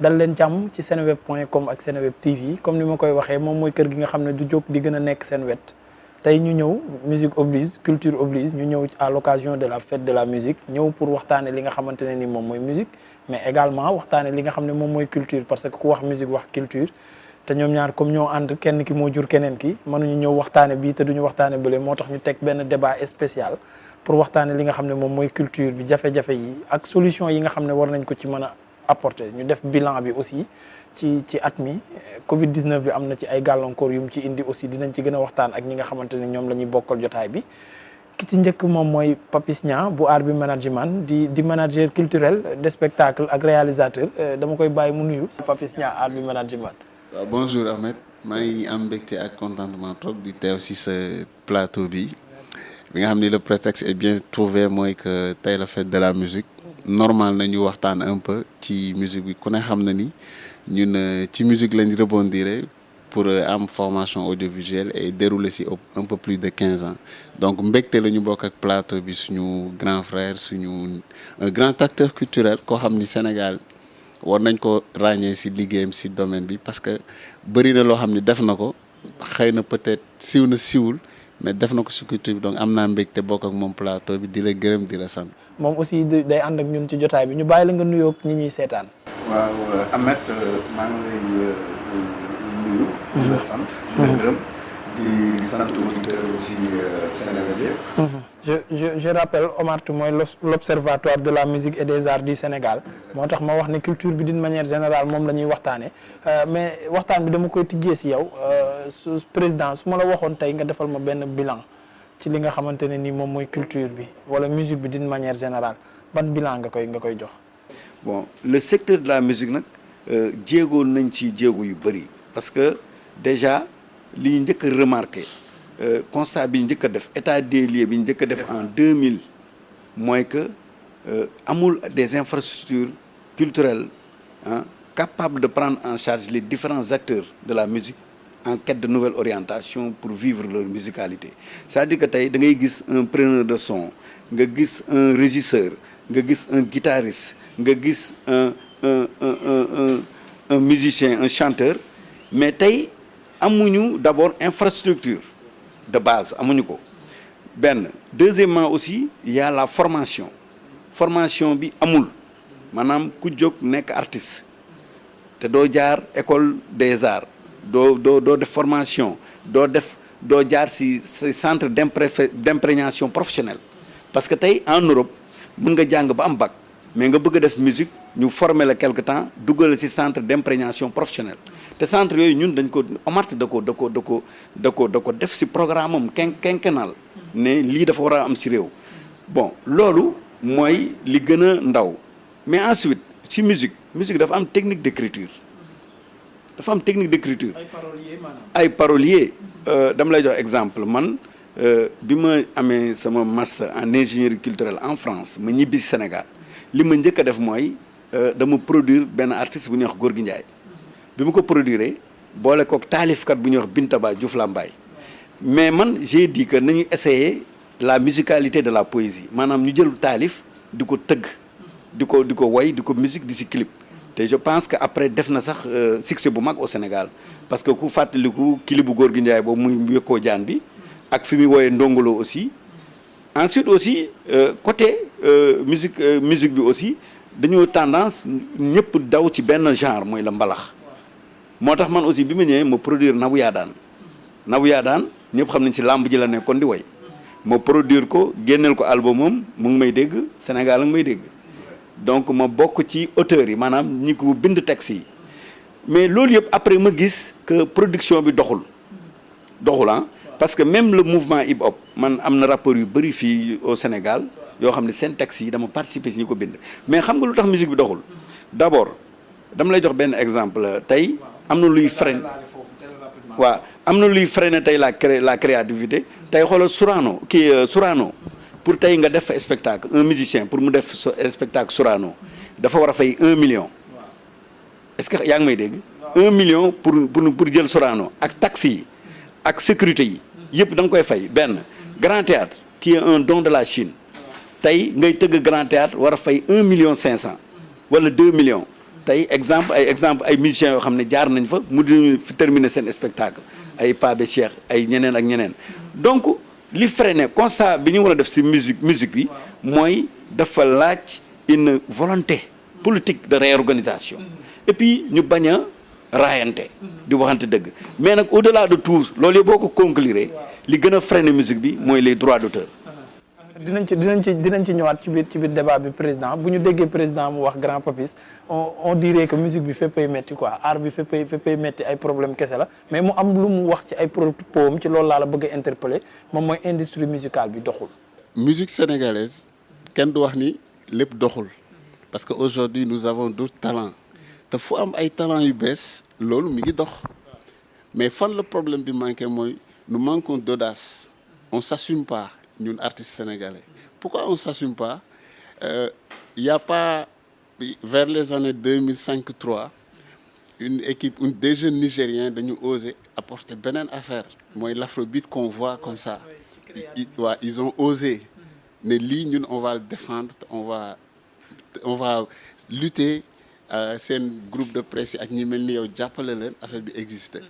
dal leen jàmm ci senweb.com ak Senweb TV comme ni ma koy waxee moom mooy kër gi nga xam ne du jóg di gën a nekk seen wet tey ñu ñëw musique oblige culture oblige ñu ñëw à l'occasion de la fête de la musique ñëw pour waxtaane li nga xamante ne ni moom mooy musique mais également waxtaane li nga xam ne moom mooy culture parce que ku wax musique wax culture te ñoom ñaar comme ñoo ànd kenn ki moo jur keneen ki mënuñu ñëw waxtaane bii te duñu waxtaane bële moo tax ñu teg benn débat spécial pour waxtaane li nga xam ne moom mooy culture bi jafe-jafe yi ak solution yi nga xam ne war nañ ko ci mën a apporter ñu def bilan bi aussi ci at mi Covid 19 bi am na ci ay gàllankoor yu mu ci indi aussi dinañ ci gën a waxtaan ak ñi nga xamante ne ñoom la ñuy bokkal jotaay bi ki ci njëkk moom mooy Papis Niang bu Art bi Management di manager culturel de spectacle ak réalisateur dama koy bàyyi mu nuyu si Papis Niang Art bi Management. waaw bonjour Ahmed maa ngi am mbégte ak contentement trop di teew si sa plateau bi nga xam ni le prétexte est bien trouvé mooy que tey la fête de la musique normal nañu waxtaan un peu ci musique bi ku ne xam na ni ñun ci musique lañ rebondir pour am formation audiovisuelle et dérouler si un peu plus de 15 ans donc mbégte la ñu bokk ak plateau bi suñu grand frère suñu un grand acteur culturel koo xam ni Sénégal war nañ ko ràññee si liggéeyam si domaine bi parce que bëri na loo xam ni def na ko xëy na peut-être siw na siwul mais def na ko si culture bi donc am naa mbégte bokk ak moom plateau bi di la gërëm di la sant. moom aussi day ànd ak ñun ci jotaay bi ñu bàyyi la nga nuyoo ñi ñuy seetaan. waaw Ahmed maa ngi lay nuyu. di la sant. di la gërëm di sant auditeur aussi sénégalais. je rappelle OMART mooy l'observatoire de la musique et des arts du Sénégal moo tax ma wax ne culture bi d'une manière générale moom la ñuy waxtaane mais waxtaan bi dama koy tijjee si yow su président su ma la waxoon tey nga defal ma benn bilan ci li nga xamante ne ni moom mooy culture bi wala musique bi d'une manière générale ban bilan nga koy jox. bon le secteur de la musique nag jéego nañ ci jéego yu bëri parce que déjà li ñu njëkk a remarqué constat bi ñu njëkk a def état des lieux bi ñu njëkk a def en 2000 mooy que amul des infrastructures culturelles capables de prendre en charge les différents acteurs de la musique en quête de nouvelles orientations pour vivre leur musicalité c'est-à-dire que tey da ngay gis un preneur de son nga gis un régisseur nga gis un guitariste nga gis un musicien un chanteur mais tey amuñu d'abord infrastructure de base amuñu ko benn deuxièmement aussi il y a la formation bi amul maanaam ku jóg nekk artiste te doo jaar école des arts doo def formation doo jaar ci centre d'imprégnation professionnelle parce que tey en Europe mën nga jàng ba am bac mais nga bëgg a def musique ñu former la quelque temps duggal ci centre d'imprégnation professionnelle te centre yooyu ñun dañ ko OMART da ko def ci programme am quinquennal ne lii dafa war a am ci réew bon loolu mooy li gën a ndaw mais ensuite ci musique dafa am technique d'écriture ay parolier dama lay jox exemple man bi ma amee sama master en ingénierie culturelle en France ma ñibbi ci Sénégal li ma njëkk a def mooy dama produire benn artiste bu ñuy wax Gorgui Ndiaye bi ma ko produire boole kook taalifkat bu ñuy wax Bintaba Diouf Lambaye mais man j'ai dit que nañu essayer la musicalité de la poésie maanaam ñu jël taalif di ko tëgg di ko woy di ko musique di ci clip te je pense que après def na sax succès bu mag au Sénégal parce que ku fàttaliku clip bu Gorgui Ndiaye boobu muy yëkkoo jaan bi ak fi muy wooyee ndongolo aussi ensuite aussi côté musique bi aussi dañoo tendance ñëpp daw ci benn genre mooy la mbalax moo tax man aussi bi ma ñëwee ma produire Nabou Yadane ñëpp xam nañ ci làmb ji la nekkoon di woy ma produire ko génneel ko albumam mu ngi may dégg Sénégal a ngi may dégg donc ma bokk ci auteurs yi maanaam ñi ko bind texte yi mais loolu yëpp après ma gis que production bi doxul parce que même le mouvement hip hop man am na rappeurs yu bëri fii au Sénégal yoo xam ne seen texte yi dama participer ci ñi ko bind mais xam nga lu tax musique bi doxul d'abord dama lay jox benn exemple tey am na luy freiner tey la créativité tey xoolal Sorano pour tey nga def spectacle un musicien pour mu def spectacle Sorano dafa war a fay 1 million est-ce que yaa ngi may dégg 1 million pour jël Sorano ak taxi yi ak sécurité yi yëpp da nga koy fay benn Grand Théâtre qui est un don de la Chine tey ngay tëgg Grand Théâtre war a fay 1,5 million wala 2 millions tey exemple ay musiciens yoo xam ne jaar nañ fa mu di fi terminer seen spectacle ay Pabe Cheikh ay ñeneen ak ñeneen donc li freiné constat bi ñu war a def ci musique bi mooy dafa laaj une volonté politique de réorganisation et puis ñu bañ a raayante di waxante dëgg mais nag au-delà de tout loolu yëpp boo ko conclure li gën a freiné musique bi mooy les droits d'auteur. dinañ ci ñëwaat ci biir débat bi président bu ñu déggee président mu wax grand papis on dirait que musique bi féppay metti quoi art bi féppay metti ay problème kese la mais mu am lu mu wax ci ay propos ci loolu laa la bëgg a interpeller moom mooy industrie musicale bi doxul. musique sénégalaise kenn du wax ni lépp doxul parce que aujourd'hui nous avons d'autres talents te fu am ay talents yu bees loolu mi ngi dox mais fan le problème bi manqué mooy nous manquons d'audace on s'assume pas. ñun artistes sénégalais pourquoi on s'assume pas y a pas vers les années 2005-3 des jeunes nigériens dañu osé apporter beneen affaire mooy l'afrobeat qu'on voit comme ça ils ont osé ne lii ñun on va le défendre on va lutter seen groupe de presse yi ak ñi mel ni yow jàppale leen affaire bi exister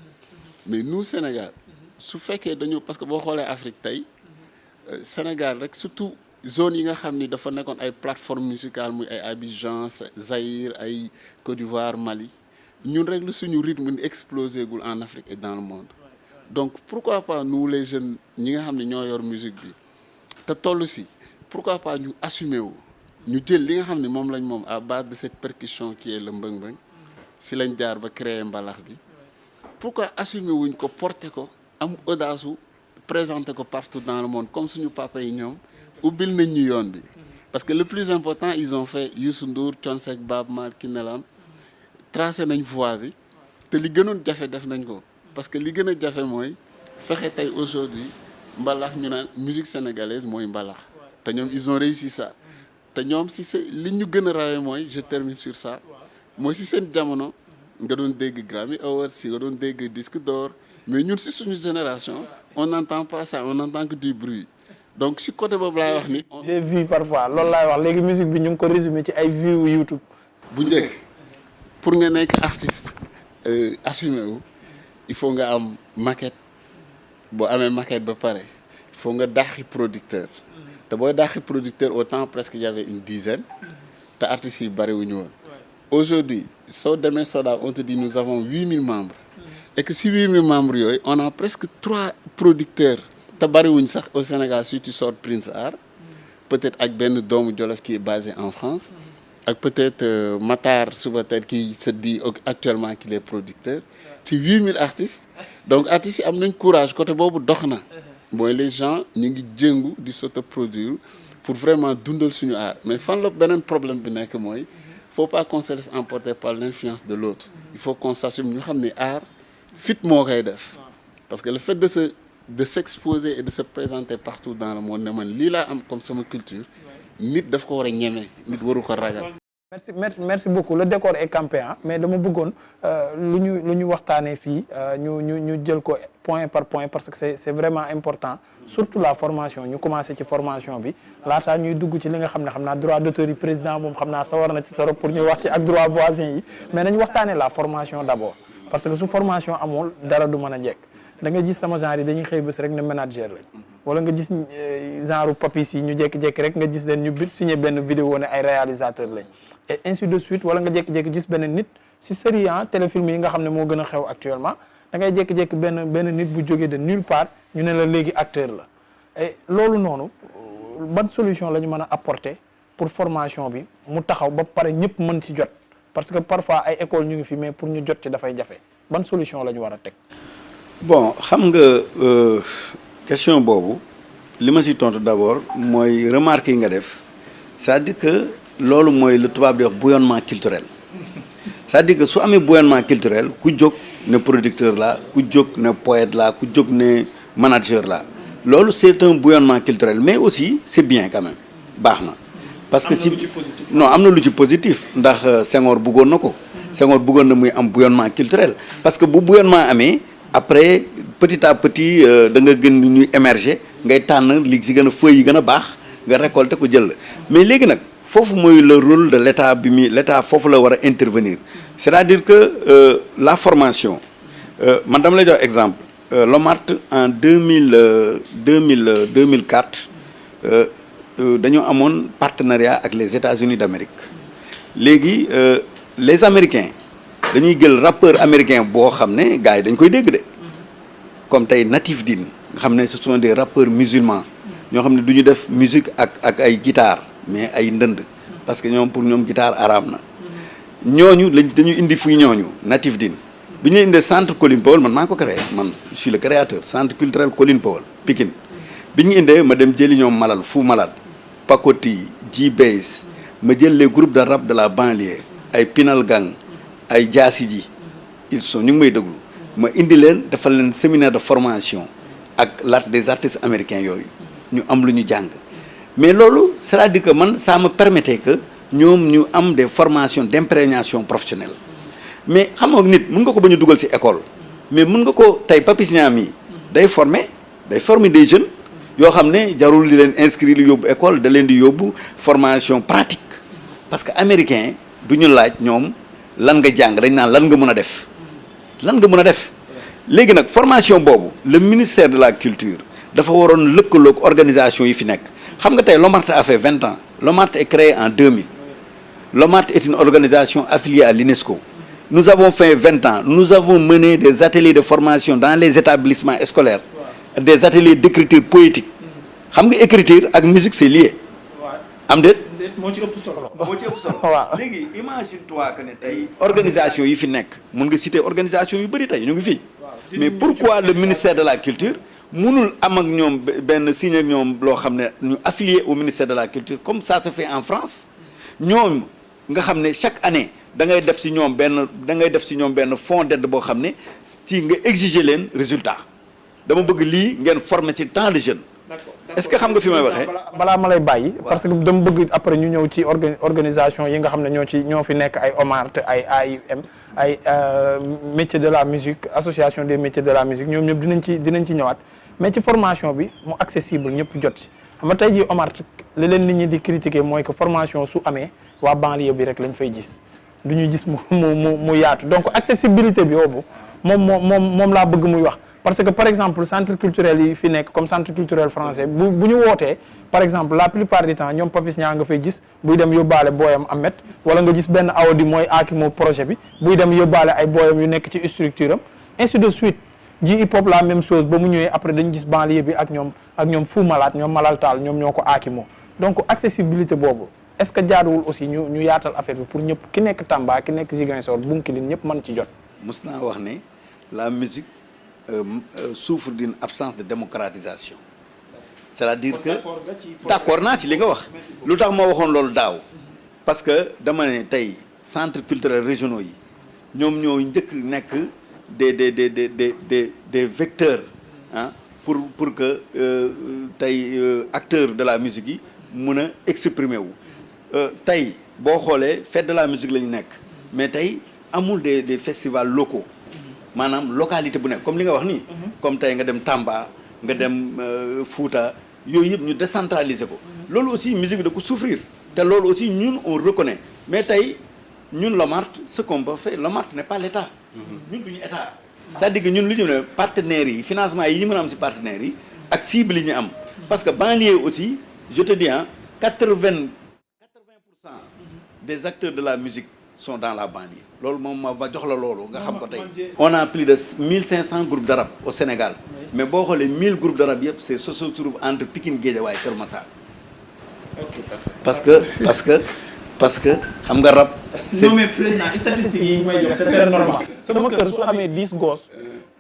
mais nous Sénégal su fekkee dañu parce que boo xoolee Afrique tey Sénégal rek surtout zone yi nga xam ni dafa nekkoon ay plateforme musicale muy ay Abidjan Zaïre ay Côte d'Ivoire Mali ñun rek la suñu rythme ni explosé gul en Afrique et dans le monde donc pourquoi pas nous les jeunes ñi nga xam ne ñoo yor musique bi te toll si pourquoi pas ñu assumer wu ñu jël li nga xam ne moom lañ moom à base de cette percussion qui est le mbëng-mbëng si lañ jaar ba créer mbalax bi pourquoi assumer wuñ ko porter ko am audace wu présenter ko partout dans le monde comme suñu papa yi ñoom ubbil nañ ñu yoon bi parce que le plus important ils ont fait Youssou Ndour Thione Seck Baaba Maal Kiné Lam tracé nañ voie bi te li gënoon jafe def nañ ko parce que li gën a jafe mooy fexe tey aujourd'hui mbalax ñu naan musique sénégalaise mooy mbalax te ñoom ils ont réussi ça te ñoom si sa li ñu gën a rawee mooy je termine sur ça mooy si seen jamono nga doon dégg Grammy Awards si nga doon dégg disque d'or mais ñun si suñu génération on n'entend pas ça on n'entend que du bruit donc si côté boobu laay wax ni. des vues parfois loolu laay wax léegi musique bi ñu ngi ko résumé ci ay vues YouTube. bu njëkk pour nga nekk artiste assumé wu il faut nga am maquette boo amee maquette ba pare il faut nga dàqi producteur te booy dàqi producteur au temps presque il y avait une dizaine te artistes yi bariwuñu woon. aujourd'hui soo demee Sodav on te dit nous avons 8000 membres. et que si 8000 membres yooyu on a presque 3 producteurs te bariwuñ sax au Sénégal si tu sors Prince Art peut-être ak benn doomu Jolof qui est basé en France ak peut-être Matar Subatel qui se dit actuellement qu'il est producteur ci 8000 artistes donc artistes yi am nañ courage côté boobu dox na mooy les gens ñu ngi jëngu di s'autoproduire pour vraiment dundal suñu art mais fan la beneen problème bi nekk mooy faut pas qu'on se laisse emporter par l'influence de l'autre il faut qu'on s'assume ñu xam ne art fit moo koy def parce que le fait de s'exposer et de se présenter partout dans le monde ne man lii laa am comme sama culture nit daf ko war a ñeme nit waru ko ragal. merci beaucoup le décor est campé ah mais dama bëggoon lu ñu waxtaanee fii ñu jël ko point par point parce que c'est vraiment important surtout la formation ñu commencé ci formation bi laataa ñuy dugg ci li nga xam naa droit d'auteur yi président moom xam naa sawar na ci torop pour ñu wax ci ak droit voisin yi mais nañu waxtaanee la formation d'abord parce que su formation amul dara du mën a jekk da nga gis sama genre yi dañuy xëy bés rek ne manager lañ wala nga gis genre papis yi ñu jékki-jékki rek nga gis leen ñu signé benn vidéo ne ay réalisateur lañ et ainsi de suite wala nga jékki-jékki gis benn nit si série téléfilm yi nga xam ne moo gën a xew actuellement da ngay jékki-jékki benn nit bu jógee de nulle part ñu ne la léegi acteur la et loolu noonu ban solution la ñu mën a apporter pour formation bi mu taxaw ba pare ñëpp mën ci jot parce que parfois ay école ñu ngi fi mais pour ñu jot ci dafay jafe ban solution la ñu war a teg. bon xam nga question boobu li ma si tontu d'abord mooy remarque yi nga def c'est-à-dire que loolu mooy lu tubaab di wax bouillonnement culturel c'est-à-dire que su amee bouillonnement culturel ku jóg ne producteur la ku jóg ne poète la ku jóg ne manager la loolu c'est un bouillonnement culturel mais aussi c'est bien quand même baax na. parce que si non am na lu ci positif ndax Senghor bëggoon na ko. Senghor bëggoon na muy am bouillonnement culturel parce que bu bouillonnement amee après petit à petit da nga gën ñuy émerger ngay tànn li si gën a feuilles yi gën a baax nga récolter ko jël la mais léegi nag foofu mooy le rôle de l'État bi muy l'État foofu la war a intervenir c'est-à-dire que la formation man dama lay jox exemple Lomart en 2004 dañoo amoon partenariat ak les États-Unis d'Amérique léegi les Américains dañuy jël rappeur américain boo xam ne gars yi dañ koy dégg de comme tey Natif Din nga xam ne ce sont des rappeurs musulmans ñoo xam ne du ñu def musique ak ay guitare mais ay ndënd parce que ñoom pour ñoom guitare arabe na ñooñu dañu indi fuy ñooñu Natif Din bi ñu indee centre Colin Powell man maa ko créé man je suis le créateur centre culturel Colin Powell Pikine bi ñu indee ma dem jëli ñoom Malal Fou Malade Pakoti G-Bass ma jël les groupes de rap de la banlieue ay Pinal Gang ay Jaasi Ji ils sont ñu ngi may déglu ma indi leen defal leen séminaire de formation ak l'art des artistes américains yooyu ñu am lu ñu jàng mais loolu c'est-à-dire que man ça me permettait que ñoom ñu am des formations d'imprégnation professionnelle mais xam nga nit mën nga ko bañ a dugal ci école mais mën nga ko tey Papis Niang mi day former des jeunes yoo xam ne jarul di leen inscrire lu yóbbu école da leen di yóbbu formation pratique parce que américain du ñu laaj ñoom lan nga jàng dañ naan lan nga mën a def léegi nag formation boobu le ministère de la culture dafa waroon lëkkaloog organisation yi fi nekk xam nga tey Lomart a fait 20 ans Lomart est créé en 2000 Lomart est une organisation affiliée à l'UNESCO nous avons fait 20 ans nous avons mené des ateliers de formation dans les établissements scolaires des ateliers d'écriture poétique xam nga écriture ak musique c'est lié am déet moo ci ëpp solo waaw léegi imagine toi que ne tey organisation yi fi nekk mun nga citer organisation yu bëri tey ñu ngi fii mais pourquoi le ministère de la culture mënul am ak ñoom benn signe ak ñoom loo xam ne ñu affilié au ministère de la culture comme ça se fait en France ñoom nga xam ne chaque année da ngay def ci ñoom benn fonds d'aide boo xam ne ci nga exiger leen résultat dama bëgg lii ngeen former ci tant de jeunes. D'accord. Est-ce que xam nga fi may waxee. balaa ma lay bàyyi. parce que dama bëgg après ñu ñëw ci organisation yi nga xam ne ñoo fi nekk ay OMART ay AIM ay métiers de la musique association des métiers de la musique ñoom ñëpp dinañ ci ñëwaat mais ci formation bi mu accessible ñëpp jot ci xam nga tey jii OMART li leen nit ñi di critiquer mooy que formation su amee waa banlieue bi rek lañ fay gis du ñu gis mu yaatu donc accessibilité bi boobu moom laa bëgg muy wax. parce que par exemple centre culturel yi fi nekk comme centre culturel français bu ñu wootee par exemple la plupart du temps ñoom Papis Niang nga fay gis buy dem yóbbaale booyam Ahmed wala nga gis benn Awadi mooy aakimoo projet bi buy dem yóbbaale ay booyam yu nekk ci structure am ainsi de suite ji hip hop la même chose ba mu ñëwee après dañu gis banlieue bi ak ñoom Fou Malade ñoom Malal Tall ñoom ñoo ko aakimoo donc accessibilité boobu est-ce que jaaduwul aussi ñu yaatal affaire bi pour ñëpp ki nekk Tamba ki nekk Ziguinchor Bounkiling ñëpp mën ci jot. mës naa wax ne la musique souffre d'une absence de démocratisation c'est-à-dire que d'accord naa ci li nga wax lu tax ma waxoon loolu daaw parce que dama ne tey centres culturels régionaux yi ñoom ñoo njëkk nekk des vecteurs pour que tey acteurs de la musique yi mun a exprimer wu tey boo xoolee fête de la musique la ñu nekk mais tey amul des festivals locaux maanaam localité bu nekk comme li nga wax nii. comme tey nga dem Tamba nga dem Fouta yooyu yëpp ñu décentraliser ko. loolu aussi musique da ko souffrir te loolu aussi ñun on reconnaît mais tey ñun Lomart ce qu'on peut faire Lomart n'est pas l'État. ñun duñu État. c'est-à-dire que ñun lu ñu ne partenaires yi financement yi ñu mën a am ci partenaires yi ak cible yi ñu am. parce que banlieue aussi je te dis 80% des acteurs de la musique sont dans la banlieue. loolu moom ma jox la loolu nga xam ko tey. on a plus de 1500 groupes de rap au Sénégal. mais boo xoolee 1000 groupes de rap yëpp c'est se trouve entre Pikine Guédiawaye Kër Massar. parce que xam nga rap. c'est non mais statistiques yi may jox c'est très normal. sama kër su amee 10 gosses.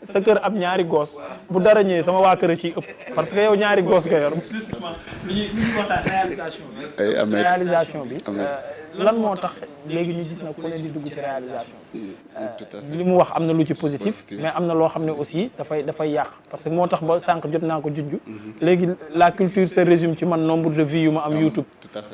sa kër am ñaari gosses. bu dara ñëwee sama waa kër ci ëpp. parce que yow ñaari gosses nga yor. lu ñuy waxtaan réalisation bi. lan moo tax léegi ñu gis na ku ne di dugg ci réalisation li mu wax am na lu ci positif mais am na loo xam ne aussi dafay yàq parce que moo tax ba sànq jot naa ko junj léegi la culture se résume ci man nombre de vues yu ma am YouTube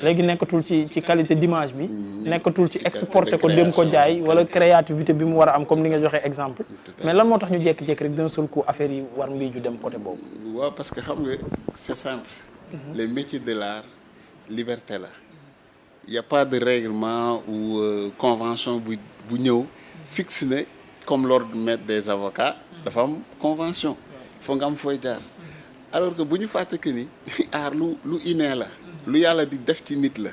léegi nekkatul ci qualité d'image bi nekkatul ci exporter ko dem ko jaay wala créativité bi mu war a am comme li nga joxe exemple mais lan moo tax ñu jékki-jékki rek d'un seul coup affaire yi war mbii ju dem côté boobu waaw parce que xam nga c'est simple les métiers de l'art liberté la y a pas de règlement ou convention bu ñëw fixe ne comme l'ordre maître des avocats dafa am convention faut nga am fooy jaar alors que bu ñu fàtte que ni aar lu inné la lu yàlla di def ci nit la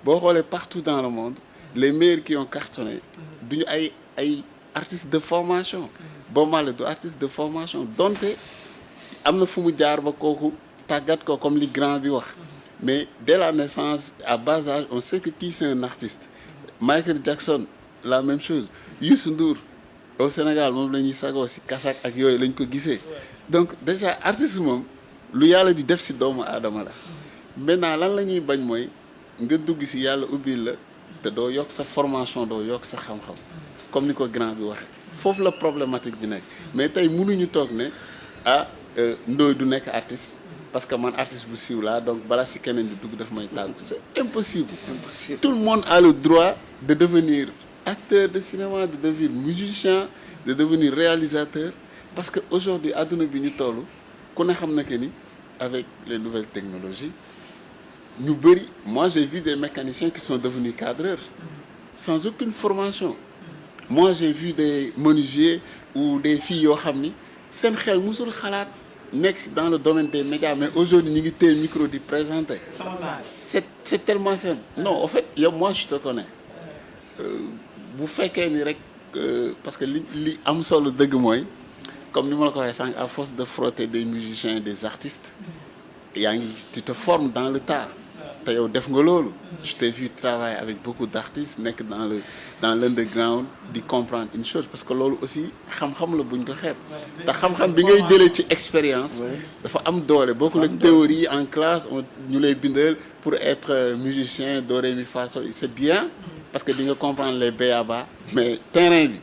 boo xoolee partout dans le monde les meilleurs qui ont cartonné duñu ay artistes de formation Bob Marley du artiste de formation donte am na fu mu jaar ba kooku tàggat ko comme li grand bi wax mais dès la naissance à bas âge on sait que kii c'est un artiste Michael Jackson la même chose Youssou Ndour au Sénégal moom la ñuy sagoo si kasak ak yooyu lañ ko gisee donc déjà artiste moom lu yàlla di def si doomu aadama la maintenant lan la ñuy bañ mooy nga dugg si yàlla ubbil la te doo yokk sa formation doo yokk sa xam-xam comme ni ko grand bi waxee foofu la problématique bi nekk mais tey mënuñu toog ne Ndoye du nekk artiste parce que man artiste bu siiw laa donc bala si keneen di dugg daf may tàggu c'est impossible. Tout le monde a le droit de devenir acteur de cinéma de devenir musicien de devenir réalisateur parce que aujourd'hui adduna bi ñu toll ku ne xam na que ni avec les nouvelles technologies ñu bëri moi j'ai vu des mécaniciens qui sont devenus cadreurs sans aucune formation moi j'ai vu des menuisiers ou des filles yoo xam ni seen xel musul xalaat nekk dans le domaine des médias mais aujourd'hui ñu ngi téye micro di présenter c'est tellement simple non en fait yow moi je te connais bu fekkee ni rek parce que li am solo dëgg mooy comme ni ma la ko waxee sànq à force de frotter des musiciens et des artistes yaa ngi tu te formes dans le tas te yow def nga loolu je t'ai vu travailler avec beaucoup d'artistes nekk dans l'underground di comprendre une chose parce que loolu aussi xam-xam la buñ ko xeeb te xam-xam bi ngay jëlee ci expérience dafa am doole bokkul ak théorie en classe ñu lay bindal pour être musicien do ré mi fa sol c'est bien parce que di nga comprendre les b.a.-ba mais terrain bi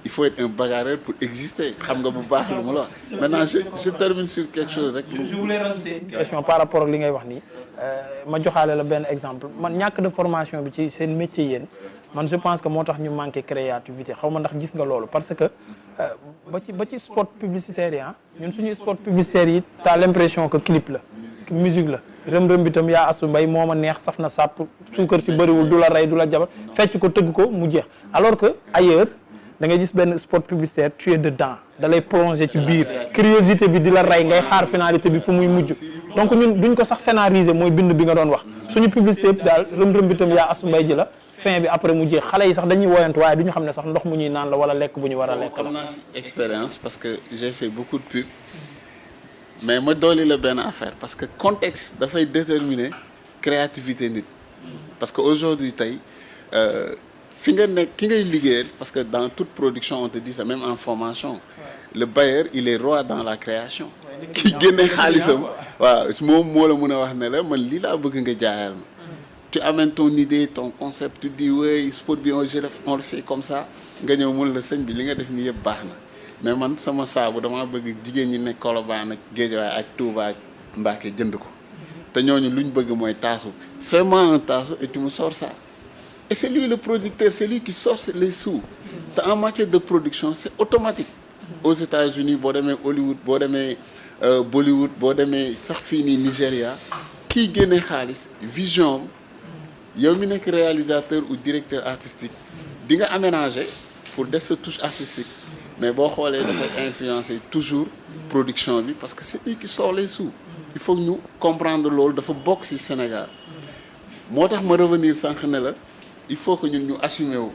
il faut être un bagarreur pour exister xam nga bu baax lu ma la wax maintenant je termine sur quelque chose rek. je voulais rajouter une question par rapport ak li ngay wax nii ma joxaale la benn exemple man ñàkk de formation bi ci seen métier yéen man je pense que moo tax ñu manqué créativité xaw ma ndax gis nga loolu parce que ba ci spot publicitaire yi ñun suñuy spot publicitaire yi t'as l'impression que clip la musique la rëm-rëm bi tam yaa asu mbay moo ma neex saf na sàpp suukar si bëriwul du la rey du la jabar fecc ko tëgg ko mu jeex alors que ailleurs da ngay gis benn spot publicitaire tu es dedans da lay plonger ci biir curiosité bi di la rey ngay xaar finalité bi fu muy mujj donc ñun duñ ko sax scénariser mooy bind bi nga doon wax suñu publicité bi daal rëm-rëm bi tam yaa asu mbay ji la fin bi après mu jeex xale yi sax dañuy woyantu waaye duñu xam ne sax ndox mu ñuy naan la wala lekk bu ñu war a lekk am naa si expérience parce que j'ai fait beaucoup de pub mais ma dolli la benn affaire parce que contexte dafay déterminer créativité nit parce que aujourd'hui tey fi nga nekk ki ngay liggéeyal parce que dans toute production on te dit ça même en formation le bailleur il est roi dans la création ki génne xaalisam waaw moom moo la mën a wax ne la man lii laa bëgg nga jaayal ma tu amènes ton idée ton concept tu dis oui sport bi on le fait comme ça nga ñëw mun la sëñ bi li nga def nii yëpp baax na mais man sama saabu damaa bëgg jigéen ñi nekk Colobane ak Guédiawaye ak Touba ak Mbacké jënd ko te ñooñu luñ bëgg mooy taasu fais-moi un taasu et tu me sors ça et c'est lui le producteur c'est lui qui sort les sous te en matière de production c'est automatique aux États-Unis boo demee Hollywood boo demee Bollywood boo demee sax fii nii Nigéria kii génne xaalis vision yow mi nekk réalisateur ou directeur artistique di nga aménager pour def sa touche artistique mais boo xoolee dafay influencer toujours production bi parce que c'est lui qui sort les sous il faut que ñu comprendre loolu dafa bokk ci Sénégal moo tax ma revenir sànq ne la il faut que ñun ñu assumer wu